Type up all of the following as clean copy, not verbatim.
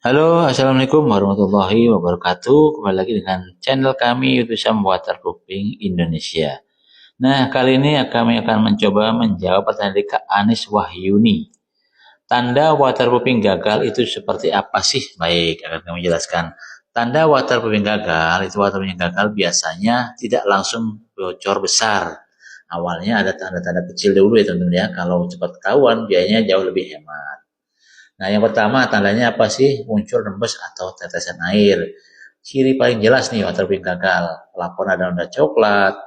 Halo, Assalamualaikum warahmatullahi wabarakatuh. Kembali lagi dengan channel kami YouTube Sam Waterproofing Indonesia. Nah, kali ini kami akan mencoba menjawab pertanyaan dari Kak Anis Wahyuni. Tanda waterproofing gagal itu seperti apa sih? Baik, akan kami jelaskan. Tanda waterproofing gagal, itu waterproofing gagal biasanya tidak langsung bocor besar. Awalnya ada tanda-tanda kecil dulu ya teman-teman ya. Kalau cepat ketahuan, biayanya jauh lebih hemat. Nah, yang pertama tandanya apa sih? Muncul rembes atau tetesan air. Ciri paling jelas nih waterproofing gagal. Pelapon ada noda coklat,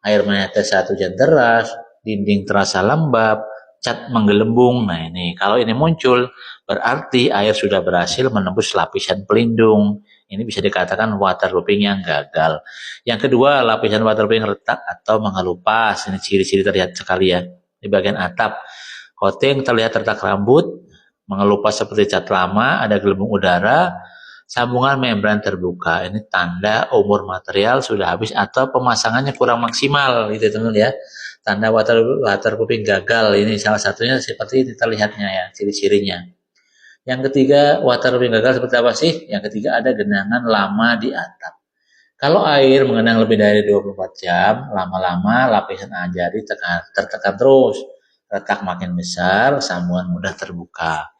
air menetes saat hujan deras, dinding terasa lembab, cat menggelembung. Nah, ini kalau ini muncul berarti air sudah berhasil menembus lapisan pelindung. Ini bisa dikatakan waterproofing yang gagal. Yang kedua, lapisan waterproofing retak atau mengelupas. Ini ciri-ciri terlihat sekali ya. Di bagian atap, coating terlihat retak rambut, mengelupas seperti cat lama, ada gelembung udara, sambungan membran terbuka. Ini tanda umur material sudah habis atau pemasangannya kurang maksimal, gitu teman-teman ya. Tanda waterproofing gagal ini salah satunya seperti ini terlihatnya ya, ciri-cirinya. Yang ketiga, waterproofing gagal seperti apa sih? Yang ketiga ada genangan lama di atap. Kalau air mengenang lebih dari 24 jam, lama-lama lapisan ajari tertekan terus. Retak makin besar, sambungan mudah terbuka.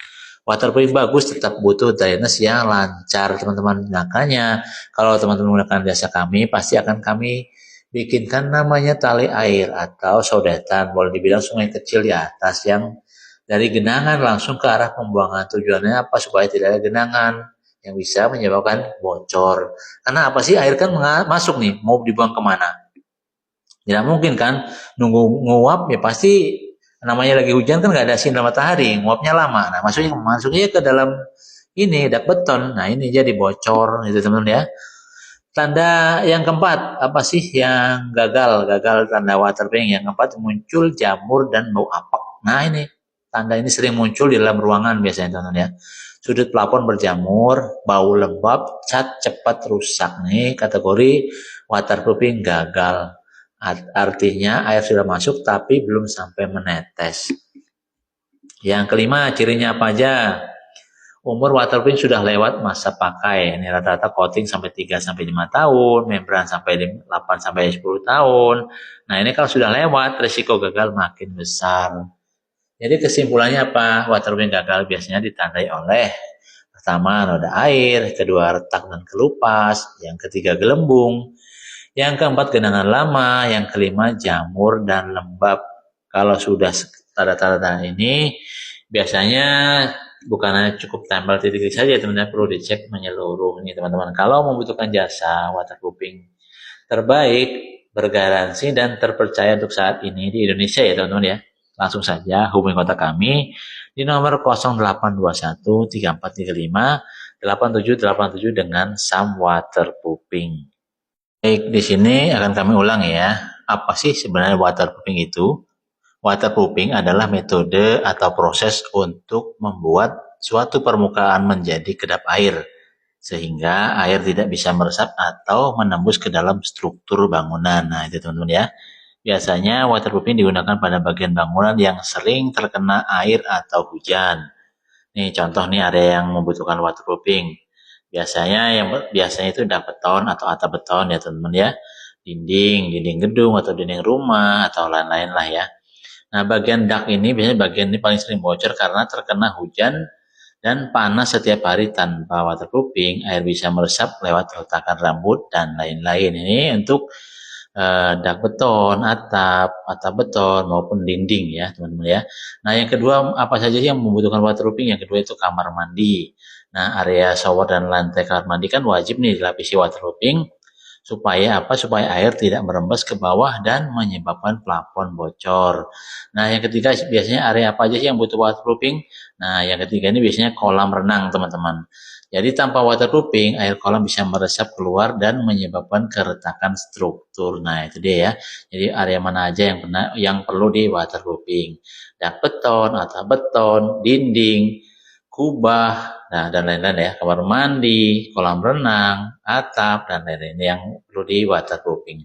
Waterproofing bagus tetap butuh drainase yang lancar, teman-teman. Makanya, kalau teman-teman menggunakan jasa kami, pasti akan kami bikinkan namanya tali air atau sodetan. Boleh dibilang sungai kecil di atas yang dari genangan langsung ke arah pembuangan. Tujuannya apa? Supaya tidak ada genangan yang bisa menyebabkan bocor. Karena apa sih? Air kan masuk nih, mau dibuang kemana? Tidak mungkin kan? Nunggu nguap ya pasti namanya lagi hujan kan nggak ada sinar matahari, nguapnya lama. Nah, masuknya ke dalam ini dak beton. Nah, ini jadi bocor itu teman-teman ya. Tanda yang keempat, apa sih yang gagal? Gagal tanda waterproofing. Yang keempat muncul jamur dan bau apek. Nah, ini tanda ini sering muncul di dalam ruangan biasanya teman-teman ya. Sudut plafon berjamur, bau lembab, cat cepat rusak. Nih kategori waterproofing gagal. Artinya air sudah masuk tapi belum sampai menetes. Yang kelima, cirinya apa aja? Umur waterproofing sudah lewat masa pakai. Ini rata-rata coating sampai 3 sampai 5 tahun, membran sampai 8 sampai 10 tahun. Nah, ini kalau sudah lewat, risiko gagal makin besar. Jadi kesimpulannya apa? Waterproofing gagal biasanya ditandai oleh pertama noda air, kedua retak dan kelupas, yang ketiga gelembung, yang keempat genangan lama, yang kelima jamur dan lembab. Kalau sudah tanda-tanda ini biasanya bukan hanya cukup tempel titik-titik saja teman-teman, perlu dicek menyeluruh nih teman-teman. Kalau membutuhkan jasa waterproofing terbaik, bergaransi dan terpercaya untuk saat ini di Indonesia ya teman-teman ya. Langsung saja hubungi kontak kami di nomor 0821 3435 8787 dengan Sam Waterproofing. Baik, di sini akan kami ulang ya. Apa sih sebenarnya waterproofing itu? Waterproofing adalah metode atau proses untuk membuat suatu permukaan menjadi kedap air, sehingga air tidak bisa meresap atau menembus ke dalam struktur bangunan. Nah, itu teman-teman ya. Biasanya waterproofing digunakan pada bagian bangunan yang sering terkena air atau hujan. Nih contoh nih area yang membutuhkan waterproofing. Biasanya itu dak beton atau atap beton ya teman-teman ya. Dinding gedung atau dinding rumah atau lain-lain lah ya. Nah, bagian dak ini biasanya bagian ini paling sering bocor karena terkena hujan dan panas setiap hari. Tanpa waterproofing, air bisa meresap lewat retakan rambut dan lain-lain. Ini untuk dak beton, atap beton maupun dinding ya teman-teman ya. Nah, yang kedua apa saja sih yang membutuhkan waterproofing? Yang kedua itu kamar mandi. Nah, area shower dan lantai kamar mandi kan wajib nih dilapisi waterproofing supaya apa? Supaya air tidak merembes ke bawah dan menyebabkan plafon bocor. Nah, yang ketiga biasanya area apa aja sih yang butuh waterproofing? Nah, yang ketiga ini biasanya kolam renang, teman-teman. Jadi tanpa waterproofing, air kolam bisa meresap keluar dan menyebabkan keretakan struktur. Nah, itu dia ya. Jadi area mana aja yang perlu di waterproofing? Dak beton, atap beton, dinding, kubah, nah dan lain-lain ya, kamar mandi, kolam renang, atap dan lain-lain yang perlu di waterproofing.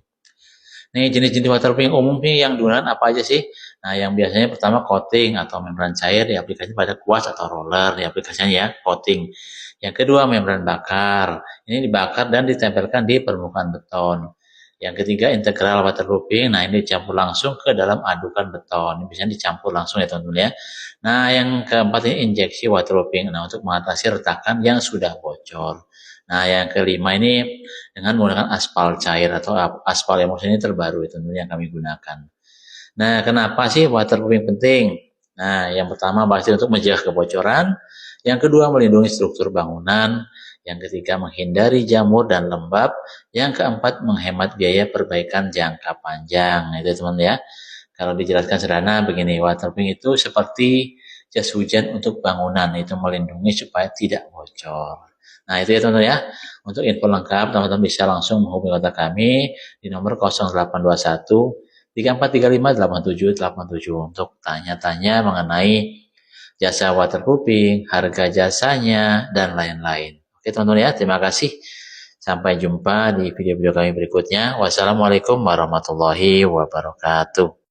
Nih jenis-jenis waterproofing umum nih yang digunakan apa aja sih? Nah, yang biasanya pertama coating atau membran cair diaplikasikan pada kuas atau roller diaplikasikan ya, coating. Yang kedua, membran bakar. Ini dibakar dan ditempelkan di permukaan beton. Yang ketiga, integral waterproofing. Nah, ini dicampur langsung ke dalam adukan beton. Ini bisa dicampur langsung ya teman-teman ya. Nah, yang keempat ini injeksi waterproofing. Nah, untuk mengatasi retakan yang sudah bocor. Nah, yang kelima ini dengan menggunakan aspal cair atau aspal emulsi ini terbaru itu yang kami gunakan. Nah, kenapa sih waterproofing penting? Nah, yang pertama pasti untuk mencegah kebocoran. Yang kedua, melindungi struktur bangunan. Yang ketiga, menghindari jamur dan lembab. Yang keempat, menghemat biaya perbaikan jangka panjang. Itu teman ya. Kalau dijelaskan sederhana begini, waterproofing itu seperti jas hujan untuk bangunan. Itu melindungi supaya tidak bocor. Nah, itu ya teman-teman ya. Untuk info lengkap, teman-teman bisa langsung menghubungi kontak kami di nomor 0821 34358787 untuk tanya-tanya mengenai jasa waterproofing, harga jasanya, dan lain-lain. Oke teman-teman ya, terima kasih. Sampai jumpa di video-video kami berikutnya. Wassalamualaikum warahmatullahi wabarakatuh.